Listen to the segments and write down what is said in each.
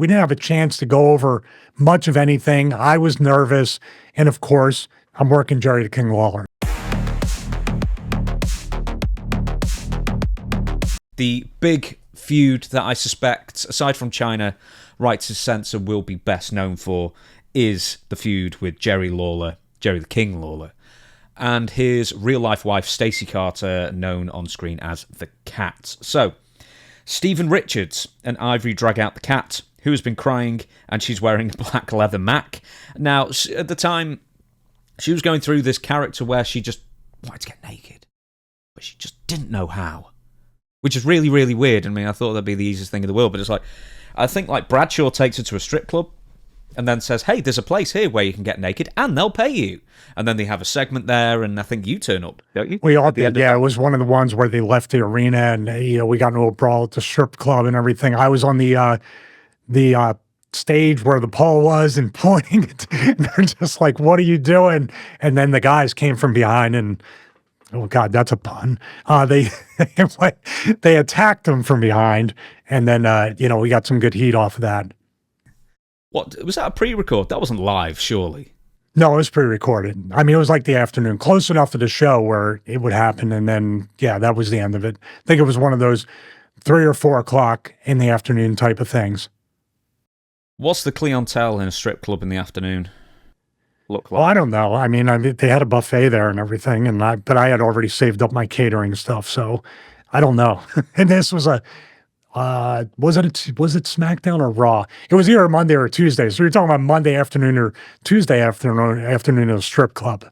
We didn't have a chance to go over much of anything. I was nervous. And of course, I'm working Jerry the King Lawler. The big feud that I suspect, aside from China, Right to Censor will be best known for is the feud with Jerry Lawler, Jerry the King Lawler, and his real-life wife, Stacy Carter, known on screen as the Cat. So, Stevie Richards and Ivory drag out the Cat, who has been crying, and she's wearing a black leather Mac. Now, at the time, she was going through this character where she just wanted to get naked, but she just didn't know how, which is really, really weird. I mean, I thought that'd be the easiest thing in the world, but it's like, I think like Bradshaw takes her to a strip club and then says, hey, there's a place here where you can get naked and they'll pay you. And then they have a segment there, and I think you turn up, don't you? We all did, yeah. It was one of the ones where they left the arena and we got into a brawl at the strip club and everything. I was on the stage where the pole was and pointing it. And they're just like, what are you doing? And then the guys came from behind and, oh God, that's a pun. They attacked them from behind, and then we got some good heat off of that. What was that, a pre-record? That wasn't live, surely. No, it was pre-recorded. I mean, it was like the afternoon, close enough to the show where it would happen, and then that was the end of it. I think it was one of those 3 or 4 o'clock in the afternoon type of things. What's the clientele in a strip club in the afternoon look like? Well, I don't know. I mean, they had a buffet there and everything, but I had already saved up my catering stuff, so I don't know. And this was was it SmackDown or Raw? It was either Monday or Tuesday. So you're talking about Monday afternoon or Tuesday afternoon at a strip club.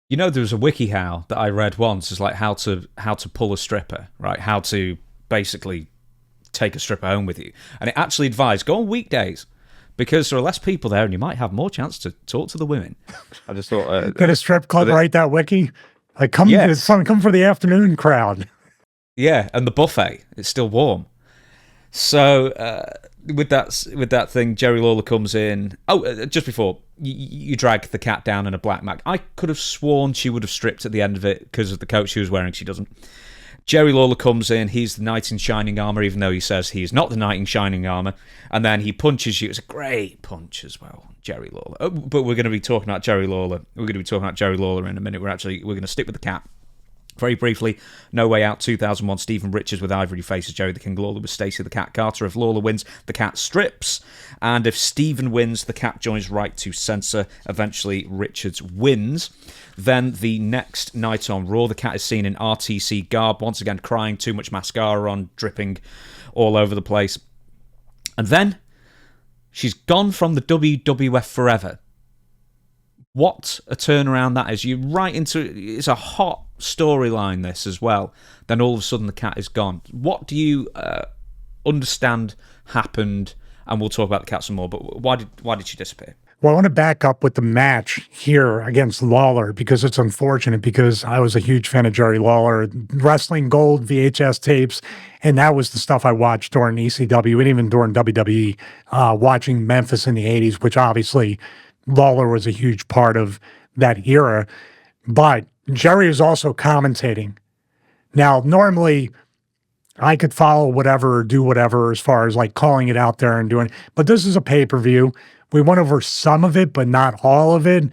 You know, there was a WikiHow that I read once, is like how to pull a stripper, right? How to basically take a stripper home with you, and it actually advised go on weekdays, because there are less people there and you might have more chance to talk to the women. I just thought... Did a strip club write that wiki? Like, come for the afternoon crowd. Yeah, and the buffet, it's still warm. So, with that thing, Jerry Lawler comes in. Oh, just before, you drag the Cat down in a black Mac. I could have sworn she would have stripped at the end of it because of the coat she was wearing. She doesn't. Jerry Lawler comes in, he's the knight in shining armour, even though he says he's not the knight in shining armour, and then he punches you. It's a great punch as well, Jerry Lawler. Oh, but we're going to be talking about Jerry Lawler. We're going to be talking about Jerry Lawler in a minute. We're going to stick with the Cat. Very briefly, No Way Out 2001, Stevie Richards with Ivory faces Jerry the King Lawler with Stacy the Cat Carter. If Lawler wins, the Cat strips. And if Stephen wins, the Cat joins Right to Censor. Eventually, Richards wins. Then the next night on Raw, the Cat is seen in RTC garb, once again crying, too much mascara on, dripping all over the place. And then she's gone from the WWF forever. What a turnaround that is. You're right into it. It's a hot storyline, this as well. Then all of a sudden the Cat is gone. What do you understand happened? And we'll talk about the Cat some more, but why did she disappear? Well, I want to back up with the match here against Lawler, because it's unfortunate, because I was a huge fan of Jerry Lawler, Wrestling Gold VHS tapes, and that was the stuff I watched during ECW and even during WWE, watching Memphis in the 80s, which obviously Lawler was a huge part of that era. But Jerry is also commentating. Now, normally I could follow whatever or do whatever as far as like calling it out there and doing, but this is a pay-per-view. We went over some of it, but not all of it.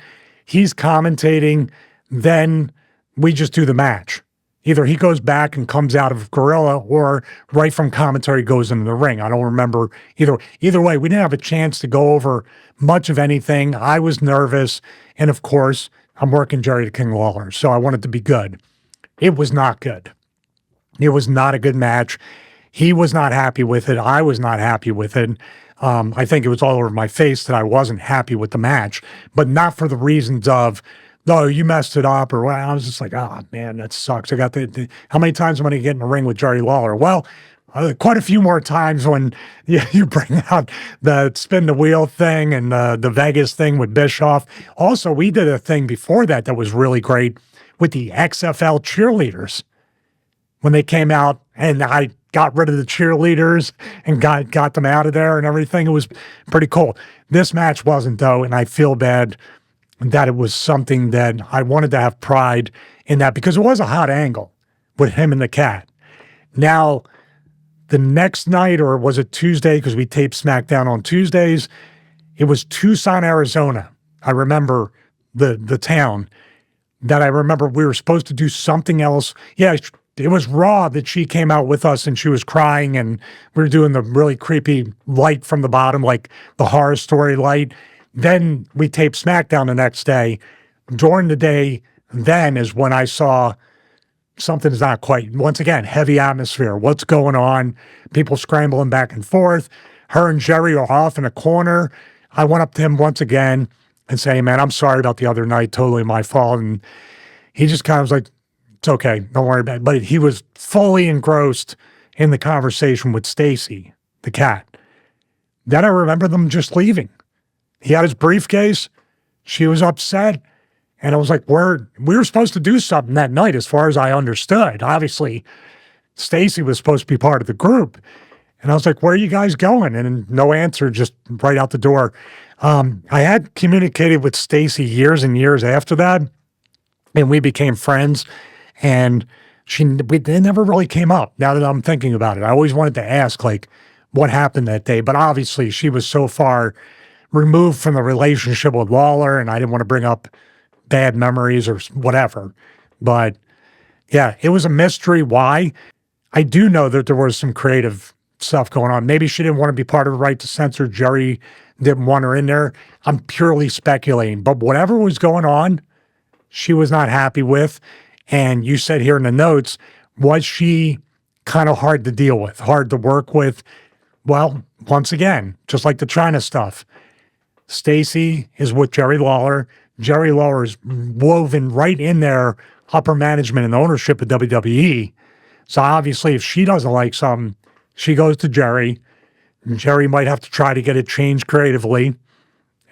He's commentating, then we just do the match. Either he goes back and comes out of Gorilla, or right from commentary goes into the ring. I don't remember either way. We didn't have a chance to go over much of anything. I was nervous, and of course, I'm working Jerry the King Lawler, so I wanted to be good. It was not good. It was not a good match. He was not happy with it. I was not happy with it. I think it was all over my face that I wasn't happy with the match, but not for the reasons of, no, you messed it up, or I was just like, oh man, that sucks. I got how many times am I going to get in the ring with Jerry Lawler? Well, quite a few more times when you bring out the spin the wheel thing and the Vegas thing with Bischoff. Also, we did a thing before that was really great with the XFL cheerleaders. When they came out and I got rid of the cheerleaders and got them out of there and everything. It was pretty cool. This match wasn't, though, and I feel bad that it was something that I wanted to have pride in, that because it was a hot angle with him and the Cat. Now, The next night, or was it Tuesday, because we taped SmackDown on Tuesdays, it was Tucson, Arizona. I remember the town that I remember we were supposed to do something else. Yeah, it was Raw that she came out with us and she was crying and we were doing the really creepy light from the bottom, like the horror story light. Then we taped SmackDown the next day. During the day, then is when I saw something's not quite, once again, heavy atmosphere. What's going on? People scrambling back and forth. Her and Jerry are off in a corner. I went up to him once again and say, man, I'm sorry about the other night. Totally my fault. And he just kind of was like, it's okay. Don't worry about it. But he was fully engrossed in the conversation with Stacy, the cat. Then I remember them just leaving. He had his briefcase. She was upset. And I was like, we were supposed to do something that night, as far as I understood. Obviously, Stacy was supposed to be part of the group. And I was like, where are you guys going? And no answer, just right out the door. I had communicated with Stacy years and years after that, and we became friends. And it never really came up, now that I'm thinking about it. I always wanted to ask, like, what happened that day. But obviously, she was so far removed from the relationship with Lawler, and I didn't want to bring up bad memories or whatever. But yeah, it was a mystery why. I do know that there was some creative stuff going on. Maybe she didn't want to be part of the Right to Censor. Jerry didn't want her in there. I'm purely speculating. But whatever was going on, she was not happy with. And you said here in the notes, was she kind of hard to deal with, hard to work with? Well, once again, just like the China stuff, Stacy is with Jerry Lawler. Jerry Lawler is woven right in their upper management and ownership of WWE. So obviously, if she doesn't like something, she goes to Jerry. And Jerry might have to try to get it changed creatively.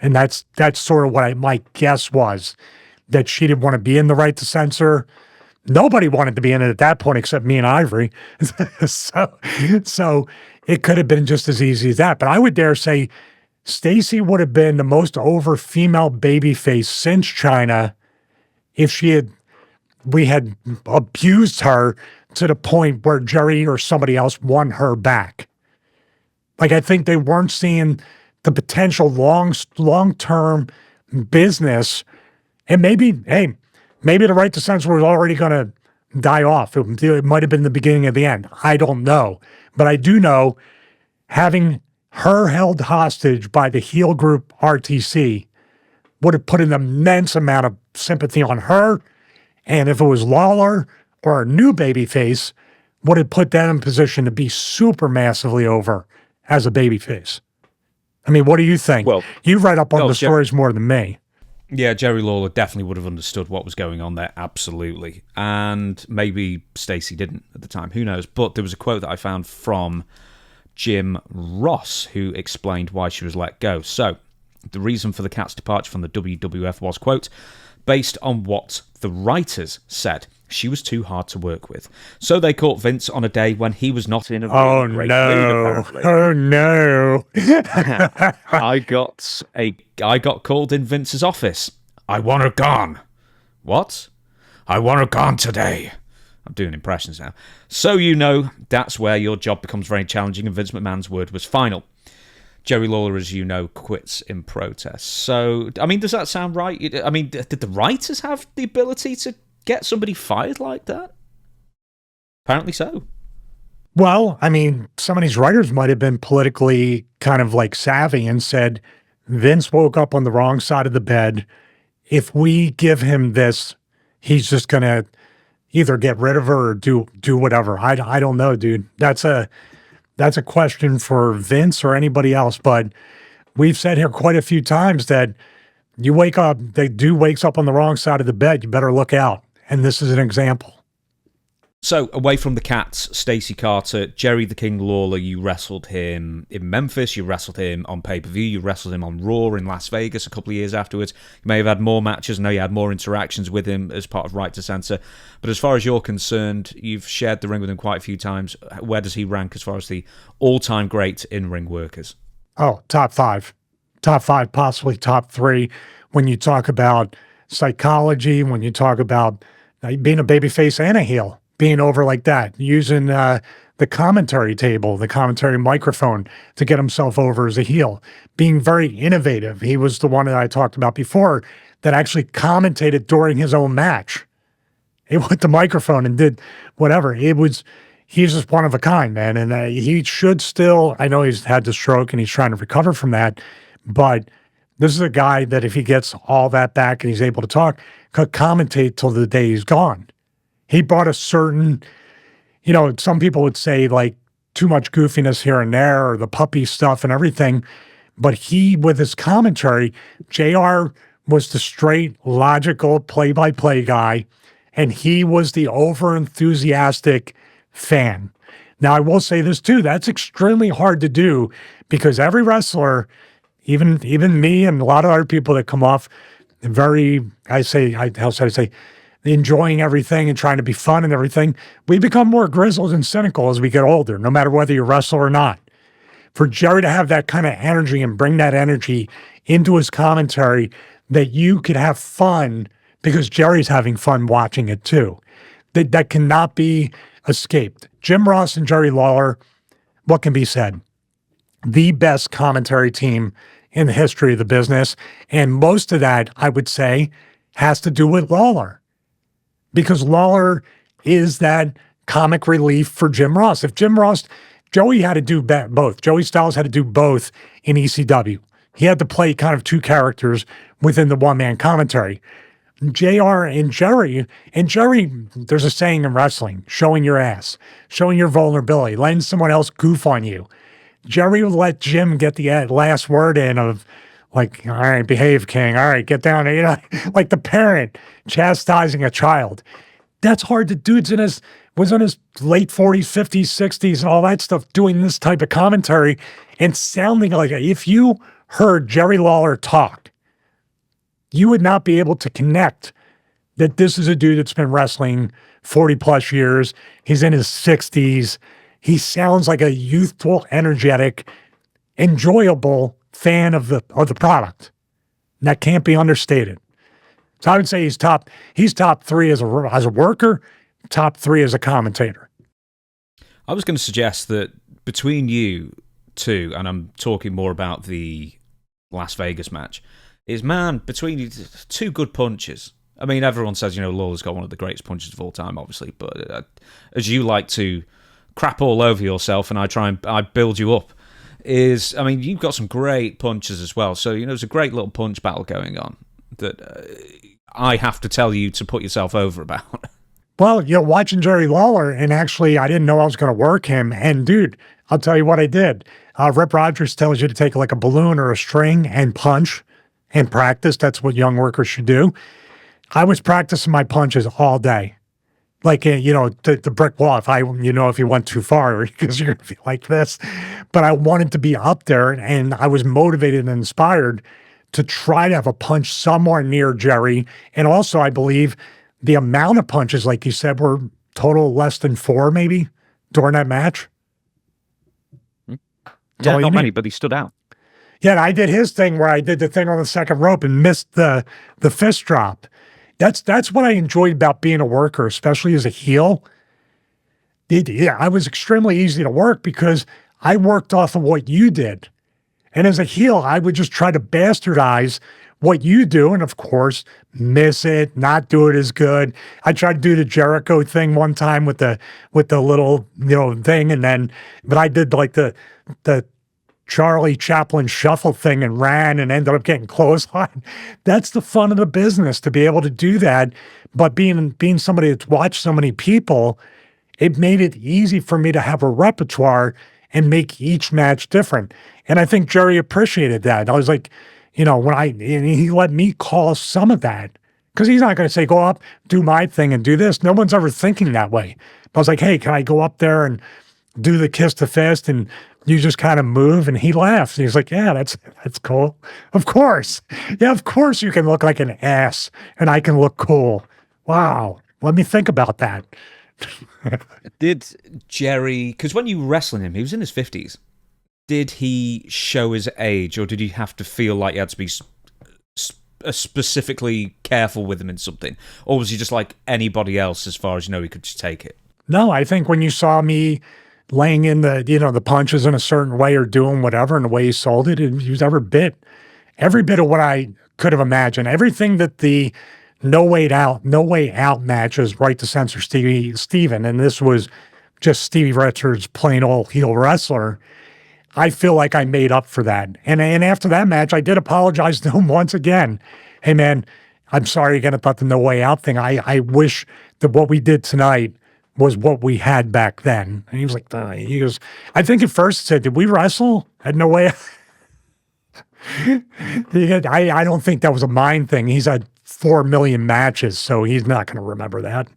And that's sort of what my guess was, that she didn't want to be in the Right to Censor. Nobody wanted to be in it at that point except me and Ivory. So it could have been just as easy as that. But I would dare say Stacy would have been the most over female babyface since China if we had abused her to the point where Jerry or somebody else won her back. Like, I think they weren't seeing the potential long-term business. And maybe the Right to Censor was already going to die off. It might have been the beginning of the end. I don't know. But I do know having her held hostage by the heel group RTC would have put an immense amount of sympathy on her. And if it was Lawler or a new babyface, would have put them in position to be super massively over as a babyface. I mean, what do you think? Well, you read up on the stories more than me. Yeah, Jerry Lawler definitely would have understood what was going on there, absolutely. And maybe Stacy didn't at the time, who knows? But there was a quote that I found from Jim Ross, who explained why she was let go. So, the reason for the cat's departure from the WWF was, quote, based on what the writers said. She was too hard to work with. So they caught Vince on a day when he was not in a great mood, apparently. Oh, no. I got called in Vince's office. I want her gone. What? I want her gone today. I'm doing impressions now. So you know, that's where your job becomes very challenging, and Vince McMahon's word was final. Jerry Lawler, as you know, quits in protest. So, I mean, does that sound right? I mean, did the writers have the ability to get somebody fired like that? Apparently so. Well, I mean, some of these writers might have been politically kind of like savvy and said, Vince woke up on the wrong side of the bed. If we give him this, he's just going to either get rid of her or do whatever. I don't know, dude. That's a question for Vince or anybody else. But we've said here quite a few times that you wake up, the dude wakes up on the wrong side of the bed, you better look out. And this is an example. So, away from the Cats, Stacy Carter, Jerry the King Lawler, you wrestled him in Memphis, you wrestled him on pay-per-view, you wrestled him on Raw in Las Vegas a couple of years afterwards. You may have had more matches, I know you had more interactions with him as part of Right to Censor. But as far as you're concerned, you've shared the ring with him quite a few times. Where does he rank as far as the all-time great in-ring workers? Oh, top five. Top five, possibly top three. When you talk about psychology, when you talk about being a babyface and a heel, being over like that, using the the commentary table, the commentary microphone to get himself over as a heel, being very innovative. He was the one that I talked about before that actually commentated during his own match. He went the microphone and did whatever. He's just one of a kind, man. And he should still, I know he's had the stroke and he's trying to recover from that, but this is a guy that if he gets all that back and he's able to talk, could commentate till the day he's gone. He brought a certain, some people would say like too much goofiness here and there or the puppy stuff and everything. But he, with his commentary, JR was the straight, logical play-by-play guy. And he was the over-enthusiastic fan. Now, I will say this too. That's extremely hard to do because every wrestler, even me and a lot of other people that come off very, how should I say, enjoying everything and trying to be fun and everything, we become more grizzled and cynical as we get older, no matter whether you wrestle or not. For Jerry to have that kind of energy and bring that energy into his commentary that you could have fun because Jerry's having fun watching it too. That cannot be escaped. Jim Ross and Jerry Lawler, what can be said? The best commentary team in the history of the business. And most of that, I would say, has to do with Lawler. Because Lawler is that comic relief for Jim Ross. If Jim Ross, Joey had to do both. Joey Styles had to do both in ECW. He had to play kind of two characters within the one-man commentary. JR and Jerry, there's a saying in wrestling, showing your ass, showing your vulnerability, letting someone else goof on you. Jerry would let Jim get the last word in of like, all right, behave, King. All right, get down. Like the parent chastising a child. That's hard to do. Was in his late 40s, 50s, 60s, and all that stuff, doing this type of commentary and sounding like if you heard Jerry Lawler talk, you would not be able to connect that this is a dude that's been wrestling 40 plus years. He's in his 60s. He sounds like a youthful, energetic, enjoyable fan of the product. And that can't be understated. So I would say he's top three as a worker, top three as a commentator. I was going to suggest that between you two, and I'm talking more about the Las Vegas match, is, man, between you, two good punches. I mean, everyone says, Lawler's got one of the greatest punches of all time, obviously, but as you like to crap all over yourself and I build you up, you've got some great punches as well. So, there's a great little punch battle going on that I have to tell you to put yourself over about. Well, watching Jerry Lawler, and actually, I didn't know I was going to work him. And dude, I'll tell you what I did. Rip Rogers tells you to take like a balloon or a string and punch and practice. That's what young workers should do. I was practicing my punches all day. Like, the brick wall, if you went too far, because you're going to be like this. But I wanted to be up there, and I was motivated and inspired to try to have a punch somewhere near Jerry. And also, I believe the amount of punches, like you said, were total less than 4, maybe, during that match. Yeah, not many, but he stood out. Yeah, and I did his thing where I did the thing on the second rope and missed the fist drop. That's what I enjoyed about being a worker, especially as a heel. I was extremely easy to work because I worked off of what you did. And as a heel, I would just try to bastardize what you do, and of course, miss it, not do it as good. I tried to do the Jericho thing one time with the little thing, but I did like the Charlie Chaplin shuffle thing and ran and ended up getting clothesline. That's the fun of the business, to be able to do that. But being somebody that's watched so many people, it made it easy for me to have a repertoire and make each match different. And I think Jerry appreciated that. I was like, and he let me call some of that, because he's not going to say, go up, do my thing and do this. No one's ever thinking that way. But I was like, hey, can I go up there and do the kiss to fist and you just kind of move? And he laughs. He's like, yeah, that's cool. Of course. Yeah, of course you can look like an ass and I can look cool. Wow. Let me think about that. Did Jerry, because when you were wrestling him, he was in his 50s. Did he show his age, or did you have to feel like you had to be specifically careful with him in something? Or was he just like anybody else as far as he could just take it? No, I think when you saw me laying in the punches in a certain way or doing whatever, and the way he sold it, and he was every bit of what I could have imagined. Everything that the no way out matches, right, to Censor Steven, and this was just Stevie Richards, plain old heel wrestler. I feel like I made up for that. And after that match, I did apologize to him once again. Hey man, I'm sorry again about the no way out thing. I wish that what we did tonight was what we had back then. And he was like, he goes, I think at first he said, did we wrestle at no way out? I don't think that was a mind thing. He's had 4 million matches, so he's not going to remember that.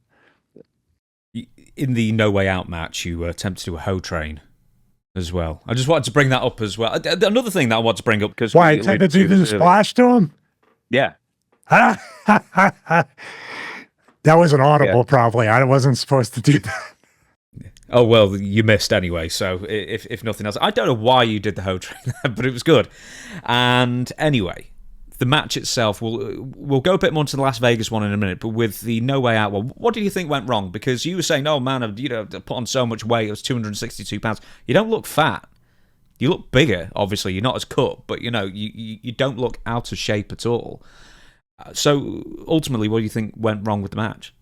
In the No Way Out match, you attempted to do a hoe train as well. I just wanted to bring that up as well. Another thing that I want to bring up, because why, I attempted to do the splash to him? Yeah. That was an audible, probably. I wasn't supposed to do that. Oh, well, you missed anyway, so if nothing else. I don't know why you did the hoe train, but it was good. And anyway, the match itself, we'll go a bit more into the Las Vegas one in a minute, but with the No Way Out one, what do you think went wrong? Because you were saying, oh man, I put on so much weight, it was 262 pounds. You don't look fat. You look bigger, obviously. You're not as cut, but you don't look out of shape at all. So ultimately, what do you think went wrong with the match?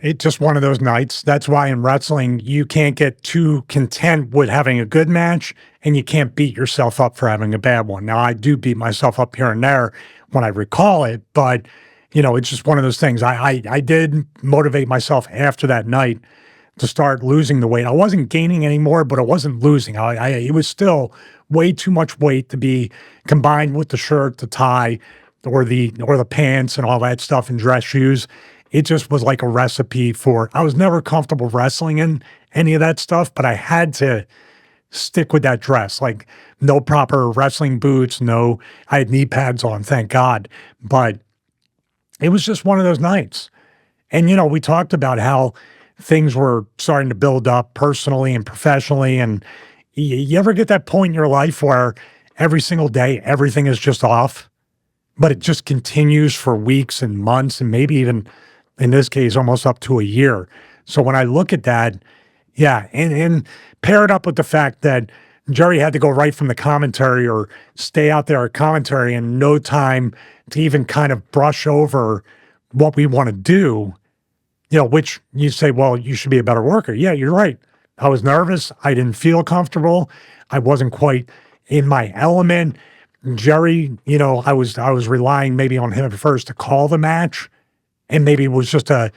It's just one of those nights. That's why in wrestling, you can't get too content with having a good match, and you can't beat yourself up for having a bad one. Now, I do beat myself up here and there when I recall it, but, it's just one of those things. I did motivate myself after that night to start losing the weight. I wasn't gaining anymore, but I wasn't losing. It was still way too much weight to be combined with the shirt, the tie, or the pants and all that stuff, and dress shoes. It just was like a recipe for, I was never comfortable wrestling in any of that stuff, but I had to stick with that dress, like no proper wrestling boots, I had knee pads on, thank God. But it was just one of those nights. And, we talked about how things were starting to build up personally and professionally. And you ever get that point in your life where every single day, everything is just off, but it just continues for weeks and months, and maybe even, in this case, almost up to a year. So when I look at that, yeah, and pair it up with the fact that Jerry had to go right from the commentary or stay out there at commentary and no time to even kind of brush over what we want to do, which you say, well, you should be a better worker. Yeah, you're right. I was nervous. I didn't feel comfortable. I wasn't quite in my element. Jerry, I was relying maybe on him at first to call the match, and maybe it was just a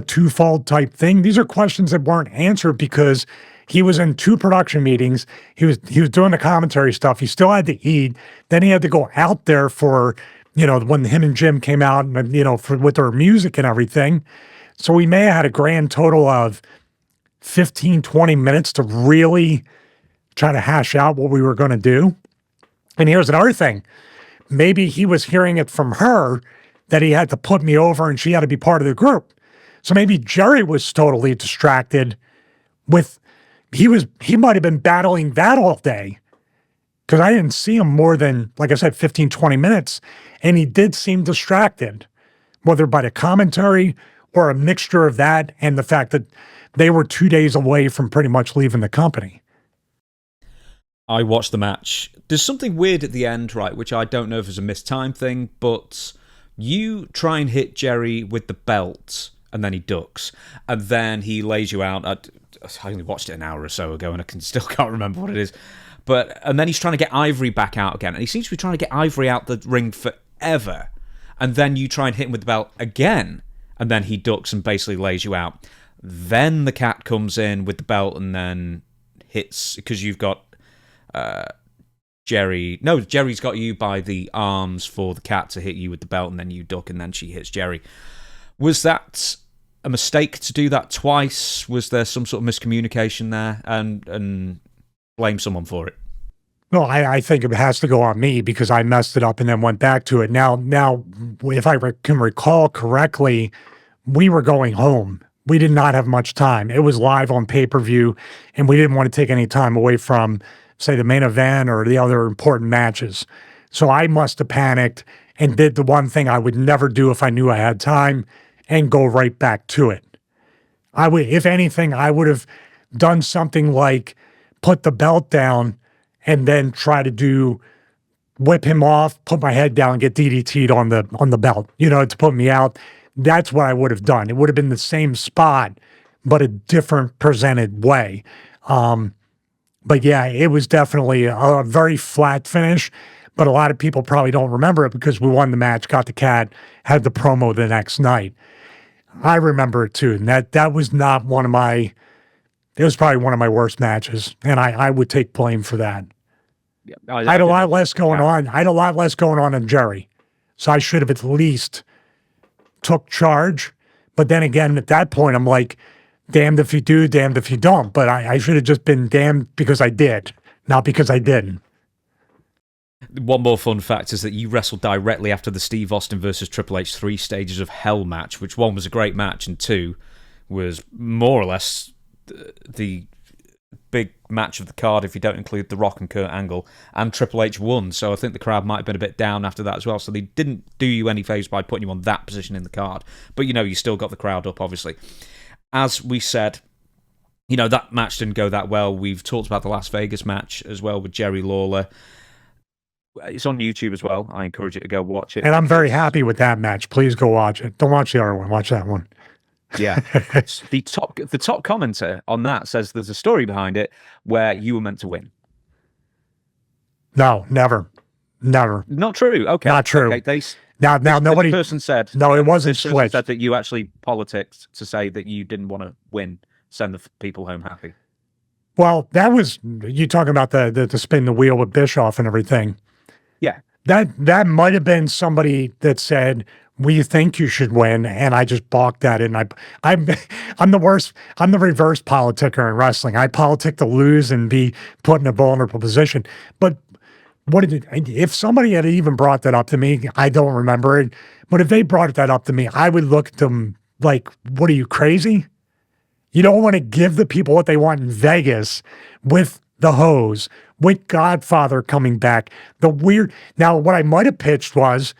twofold type thing. These are questions that weren't answered because he was in 2 production meetings. He was doing the commentary stuff. He still had to eat. Then he had to go out there for, when him and Jim came out and, with their music and everything. So we may have had a grand total of 15, 20 minutes to really try to hash out what we were going to do. And here's another thing. Maybe he was hearing it from her that he had to put me over and she had to be part of the group. So maybe Jerry was totally distracted with, he might have been battling that all day, because I didn't see him more than, like I said, 15, 20 minutes. And he did seem distracted, whether by the commentary or a mixture of that and the fact that they were 2 days away from pretty much leaving the company. I watched the match. There's something weird at the end, right, which I don't know if it's a missed time thing, but you try and hit Jerry with the belt, and then he ducks, and then he lays you out. I only watched it an hour or so ago, and I still can't remember what it is. And then he's trying to get Ivory back out again, and he seems to be trying to get Ivory out the ring forever. And then you try and hit him with the belt again, and then he ducks and basically lays you out. Then the cat comes in with the belt and then hits, because you've got Jerry's got you by the arms for the cat to hit you with the belt, and then you duck, and then she hits Jerry. Was that a mistake to do that twice? Was there some sort of miscommunication there, and blame someone for it? No, I think it has to go on me because I messed it up and then went back to it. Now, if I can recall correctly, we were going home. We did not have much time. It was live on pay-per-view, and we didn't want to take any time away from, say, the main event or the other important matches. So I must have panicked and did the one thing I would never do if I knew I had time, and go right back to it. If anything, I would have done something like put the belt down and then try to whip him off, put my head down, and get DDT'd on the belt, to put me out. That's what I would have done. It would have been the same spot, but a different presented way. But yeah, it was definitely a very flat finish, but a lot of people probably don't remember it because we won the match, got the cat, had the promo the next night. I remember it too. And that was not it was probably one of my worst matches. And I would take blame for that. Yeah, I had a lot less going on. I had a lot less going on than Jerry. So I should have at least took charge. But then again, at that point, I'm like, damned if you do, damned if you don't. But I should have just been damned because I did, not because I didn't. One more fun fact is that you wrestled directly after the Steve Austin versus Triple H 3 Stages of Hell match, which one was a great match and two was more or less the big match of the card if you don't include The Rock and Kurt Angle, and Triple H won, so I think the crowd might have been a bit down after that as well, so they didn't do you any favours by putting you on that position in the card, but you still got the crowd up, obviously. As we said, that match didn't go that well. We've talked about the Las Vegas match as well with Jerry Lawler. It's on YouTube as well. I encourage you to go watch it. And I'm very happy with that match. Please go watch it. Don't watch the other one. Watch that one. Yeah. The top commenter on that says there's a story behind it where you were meant to win. No, never. Not true. Okay. Not true. Okay. Now nobody. This person said. No, it wasn't this person switched. said that you actually politicked to say that you didn't want to win, send the people home happy. Well, that was you talking about the spin the wheel with Bischoff and everything. Yeah. That might have been somebody that said, we think you should win, and I just balked at it. And I'm the worst. I'm the reverse politicker in wrestling. I politic to lose and be put in a vulnerable position. But if somebody had even brought that up to me, I don't remember it. But if they brought that up to me, I would look at them like, what are you, crazy? You don't want to give the people what they want in Vegas with the hose, with Godfather coming back. Now, what I might have pitched was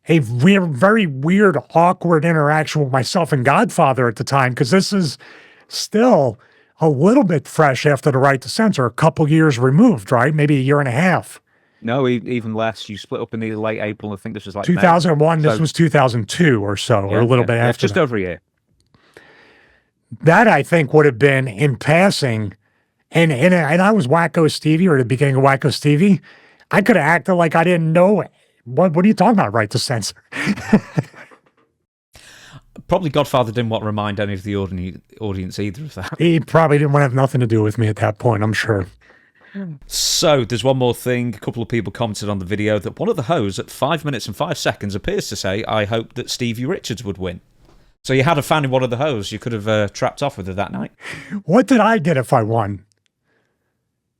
a very weird, awkward interaction with myself and Godfather at the time, because this is still a little bit fresh after the right to censor, a couple years removed, right? Maybe a year and a half. No, even less. You split up in the late April. I think this was like 2001. May. This was 2002 or so, or a little bit after. Just over a year. That I think would have been in passing, and I was Wacko Stevie, or at the beginning of Wacko Stevie. I could have acted like I didn't know it. What are you talking about, right to censor? Probably Godfather didn't want to remind any of the audience either of that. He probably didn't want to have nothing to do with me at that point, I'm sure. So there's one more thing. A couple of people commented on the video that one of the hosts at 5 minutes and 5 seconds appears to say, I hope that Stevie Richards would win. So you had a fan in one of the hosts you could have trapped off with her that night. What did I get if I won?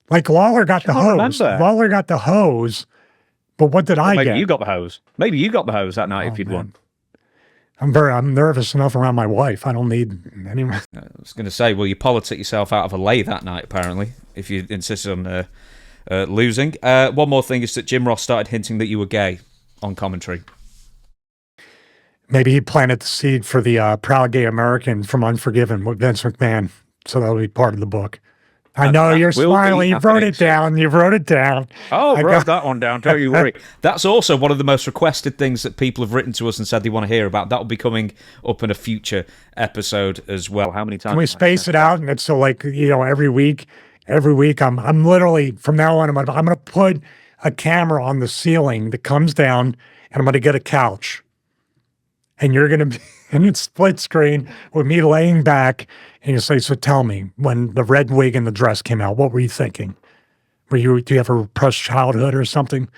Like Lawler got the hose. Lawler got the hose. But what did I get? Maybe you got the hose. Maybe you got the hose that night if you'd won. I'm nervous enough around my wife. I don't need any. I was going to say, well, you politic yourself out of a lay that night, apparently, if you insisted on losing. One more thing is that Jim Ross started hinting that you were gay on commentary. Maybe he planted the seed for the Proud Gay American from Unforgiven with Vince McMahon. So that'll be part of the book. I know you're smiling. You wrote it down. You wrote it down. Oh, I wrote that one down. Don't you worry. That's also one of the most requested things that people have written to us and said they want to hear about. That will be coming up in a future episode as well. How many times? Can we space it out? And it's so like, every week I'm literally, from now on, I'm going to put a camera on the ceiling that comes down, and I'm going to get a couch. And you're going to be in split screen with me laying back, and you say, so tell me, when the red wig and the dress came out, what were you thinking? Do you have a repressed childhood or something?